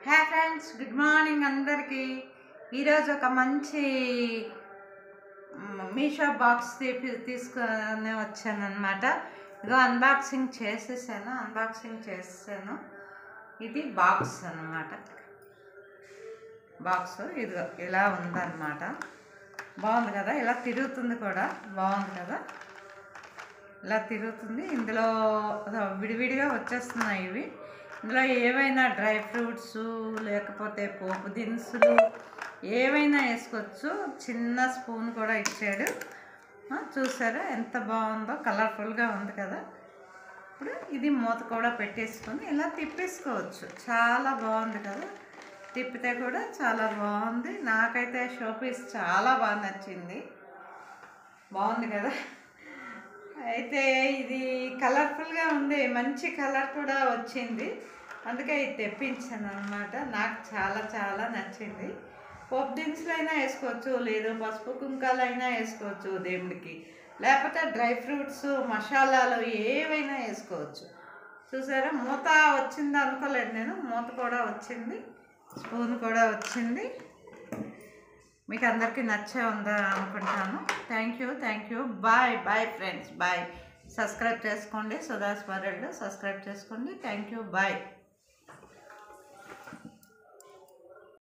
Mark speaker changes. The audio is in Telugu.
Speaker 1: హాయ్ ఫ్రెండ్స్, గుడ్ మార్నింగ్ అందరికీ. ఈరోజు ఒక మంచి మీషో బాక్స్ తీసుకొని వచ్చాను అనమాట. ఇదిగో అన్బాక్సింగ్ చేసేసాను. ఇది బాక్స్ అన్నమాట. బాక్స్ ఇదిగో ఇలా ఉందన్నమాట. బాగుంది కదా, ఇలా తిరుగుతుంది కూడా, బాగుంది కదా, ఇలా తిరుగుతుంది. ఇందులో విడివిడిగా వచ్చేస్తున్నాయి ఇవి. ఇందులో ఏవైనా డ్రై ఫ్రూట్స్ లేకపోతే పోపు దినుసులు ఏవైనా వేసుకోవచ్చు. చిన్న స్పూన్ కూడా ఇచ్చాడు. చూసారా ఎంత బాగుందో, కలర్ఫుల్గా ఉంది కదా. ఇప్పుడు ఇది మూత కూడా పెట్టేసుకొని ఇలా తిప్పేసుకోవచ్చు. చాలా బాగుంది కదా, తిప్పితే కూడా చాలా బాగుంది. నాకైతే షోపీస్ చాలా బాగా నచ్చింది. బాగుంది కదా. అయితే ఇది కలర్ఫుల్గా ఉంది, మంచి కలర్ కూడా వచ్చింది. అందుకే ఇది తెప్పించాను అనమాట. నాకు చాలా చాలా నచ్చింది. పోపు దినుసులైనా వేసుకోవచ్చు, లేదు పసుపు కుంకాలైనా వేసుకోవచ్చు దేవుడికి, లేకపోతే డ్రై ఫ్రూట్స్ మసాలాలు ఏవైనా వేసుకోవచ్చు. చూసారా, మూత వచ్చింది అనుకోలేదు నేను, మూత కూడా వచ్చింది, స్పూన్ కూడా వచ్చింది. మీకు అందరికీ నచ్చే ఉందా అనుకుంటాను. Thank you. Bye friends, bye. Subscribe చేసుకోండి, సుధాస్ వరల్డ్ సబ్స్క్రైబ్ చేసుకోండి. Thank you, bye.